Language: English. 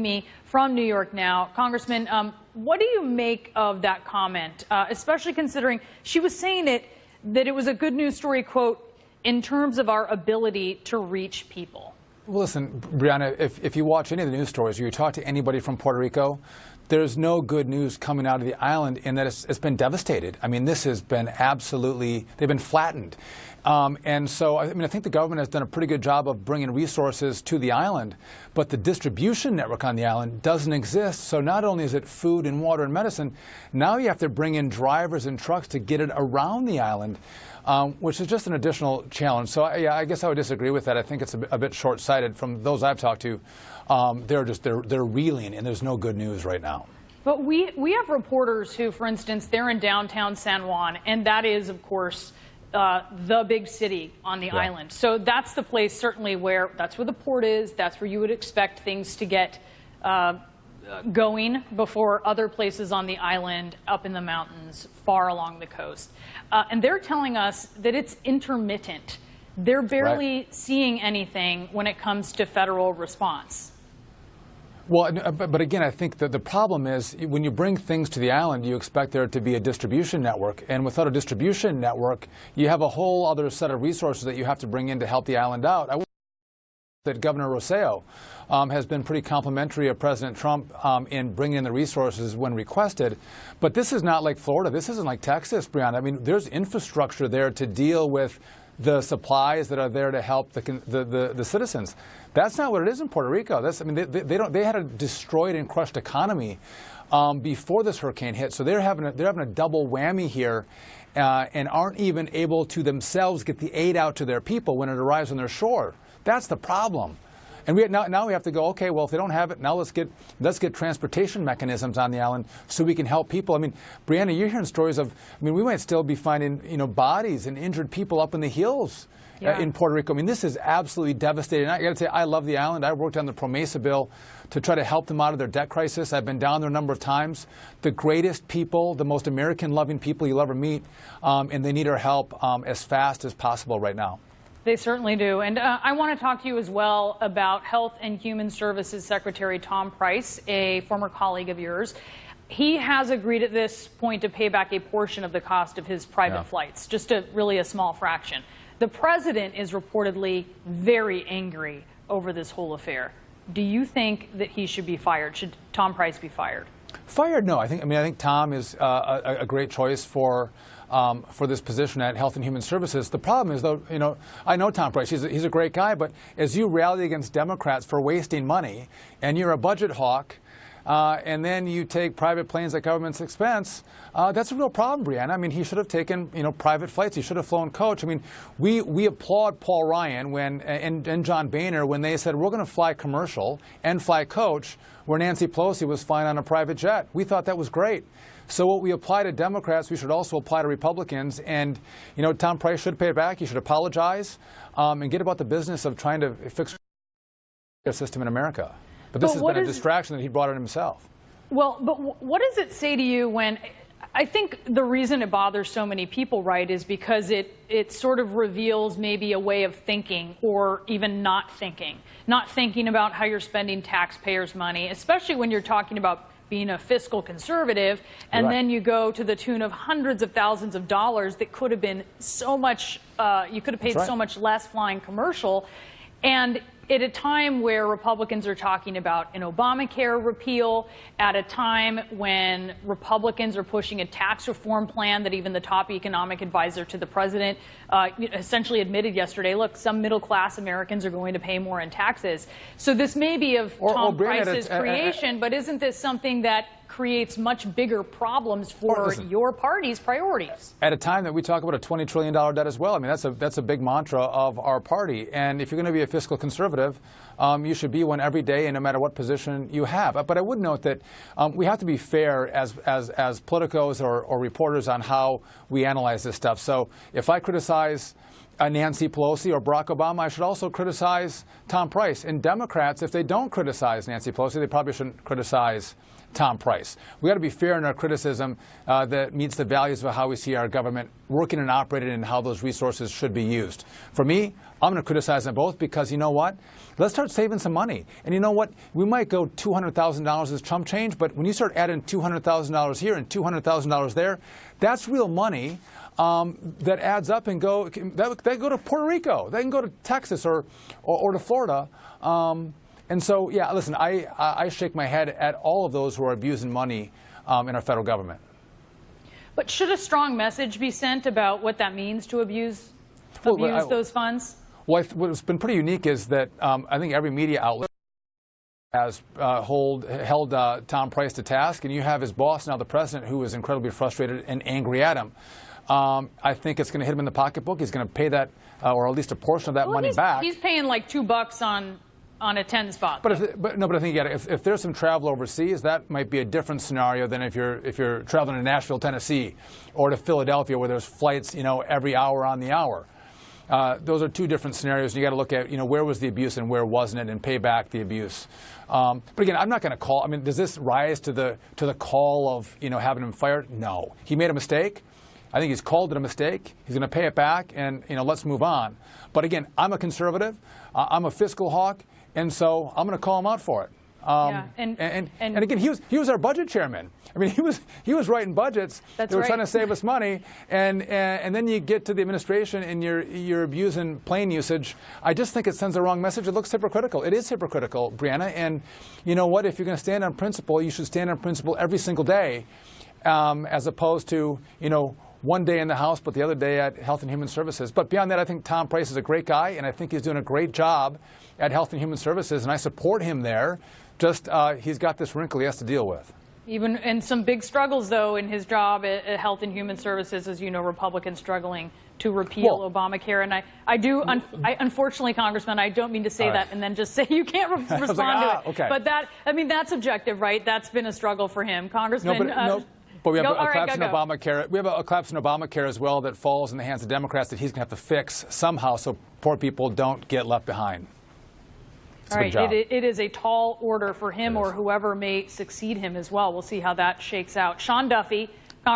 Me from New York now. Congressman, what do you make of that comment, especially considering she was saying that it was a good news story, quote, in terms of our ability to reach people? Well, listen, Brianna, if you watch any of the news stories or you talk to anybody from Puerto Rico, there's no good news coming out of the island in that it's been devastated. I mean, this has been absolutely, they've been flattened. And so, I think the government has done a pretty good job of bringing resources to the island, but the distribution network on the island doesn't exist. So not only is it food and water and medicine, now you have to bring in drivers and trucks to get it around the island, which is just an additional challenge. So, yeah, I guess I would disagree with that. I think it's a bit short-sighted from those I've talked to. They're reeling, and there's no good news right now. But we have reporters who, for instance, they're in downtown San Juan, and that is, of course, the big city on the island. So that's the place certainly that's where the port is. That's where you would expect things to get going before other places on the island, up in the mountains, far along the coast. And they're telling us that it's intermittent. They're barely seeing anything when it comes to federal response. Well, but again, I think that the problem is when you bring things to the island, you expect there to be a distribution network. And without a distribution network, you have a whole other set of resources that you have to bring in to help the island out. I would say that Governor Rosselló has been pretty complimentary of President Trump in bringing in the resources when requested. But this is not like Florida. This isn't like Texas, Brianna. I mean, there's infrastructure there to deal with the supplies that are there to help the citizens. That's not what it is in Puerto Rico. They had a destroyed and crushed economy before this hurricane hit. So they're having a double whammy here, and aren't even able to themselves get the aid out to their people when it arrives on their shore. That's the problem. And now we have to go, okay, well, if they don't have it, now let's get transportation mechanisms on the island so we can help people. I mean, Brianna, you're hearing stories of, we might still be finding, bodies and injured people up in the hills in Puerto Rico. I mean, this is absolutely devastating. I got to say, I love the island. I worked on the PROMESA bill to try to help them out of their debt crisis. I've been down there a number of times. The greatest people, the most American-loving people you'll ever meet, and they need our help as fast as possible right now. They certainly do. And I want to talk to you as well about Health and Human Services Secretary Tom Price, a former colleague of yours. He has agreed at this point to pay back a portion of the cost of his private flights, just really a small fraction. The president is reportedly very angry over this whole affair. Do you think that he should be fired? Should Tom Price be fired? Fired? No. I think Tom is a great choice for this position at Health and Human Services. The problem is, though, I know Tom Price. He's a great guy, but as you rally against Democrats for wasting money, and you're a budget hawk, and then you take private planes at government's expense, that's a real problem, Brianna. I mean, he should have taken, private flights. He should have flown coach. I mean, we applaud Paul Ryan and John Boehner when they said, we're going to fly commercial and fly coach, where Nancy Pelosi was flying on a private jet. We thought that was great. So what we apply to Democrats, we should also apply to Republicans. And, Tom Price should pay it back. He should apologize and get about the business of trying to fix the system in America. But this has been a distraction that he brought on himself. Well, but what does it say to you when, I think the reason it bothers so many people, right, is because it sort of reveals maybe a way of thinking or even not thinking about how you're spending taxpayers' money, especially when you're talking about being a fiscal conservative, and then you go to the tune of hundreds of thousands of dollars that could have been so much, you could have paid so much less flying commercial. And at a time where Republicans are talking about an Obamacare repeal, at a time when Republicans are pushing a tax reform plan that even the top economic advisor to the president essentially admitted yesterday, look, some middle-class Americans are going to pay more in taxes. So this may be of Tom Price's creation, but isn't this something that creates much bigger problems for your party's priorities? At a time that we talk about a $20 trillion debt as well. I mean, that's a big mantra of our party. And if you're going to be a fiscal conservative, you should be one every day, and no matter what position you have. But I would note that we have to be fair as politicos or reporters on how we analyze this stuff. So if I criticize Nancy Pelosi or Barack Obama, I should also criticize Tom Price. And Democrats, if they don't criticize Nancy Pelosi, they probably shouldn't criticize Tom Price. We got to be fair in our criticism that meets the values of how we see our government working and operating and how those resources should be used. For me, I'm going to criticize them both because you know what? Let's start saving some money. And you know what? We might go $200,000 as chump change, but when you start adding $200,000 here and $200,000 there, that's real money that adds up and they go to Puerto Rico. They can go to Texas or to Florida. And so, yeah, listen, I shake my head at all of those who are abusing money in our federal government. But should a strong message be sent about what that means to abuse those funds? Well, what's been pretty unique is that I think every media outlet has held Tom Price to task, and you have his boss now, the president, who is incredibly frustrated and angry at him. I think it's going to hit him in the pocketbook. He's going to pay that, or at least a portion of that money back. He's paying like $2 on a 10 spot. But I think if there's some travel overseas, that might be a different scenario than if you're traveling to Nashville, Tennessee, or to Philadelphia, where there's flights, every hour on the hour. Those are two different scenarios. You got to look at, where was the abuse and where wasn't it, and pay back the abuse. But again, I'm not going to call. I mean, does this rise to the call of having him fired? No. He made a mistake. I think he's called it a mistake. He's going to pay it back, and let's move on. But again, I'm a conservative. I'm a fiscal hawk, and so I'm going to call him out for it. And again, he was our budget chairman. I mean, he was writing budgets. They were trying to save us money, and then you get to the administration and you're abusing plane usage. I just think it sends the wrong message. It looks hypocritical. It is hypocritical, Brianna. And you know what? If you're going to stand on principle, you should stand on principle every single day, as opposed to one day in the House, but the other day at Health and Human Services. But beyond that, I think Tom Price is a great guy, and I think he's doing a great job at Health and Human Services, and I support him there. Just he's got this wrinkle he has to deal with. Even in some big struggles, though, in his job at Health and Human Services, as you know, Republicans struggling to repeal Obamacare. And I unfortunately, Congressman, I don't mean to say that and then just say you can't respond to it. Okay. But that's objective, right? That's been a struggle for him. Congressman. But we have a collapse in Obamacare. We have a collapse in Obamacare as well that falls in the hands of Democrats that he's going to have to fix somehow so poor people don't get left behind. All right, it is a tall order for him or whoever may succeed him as well. We'll see how that shakes out. Sean Duffy,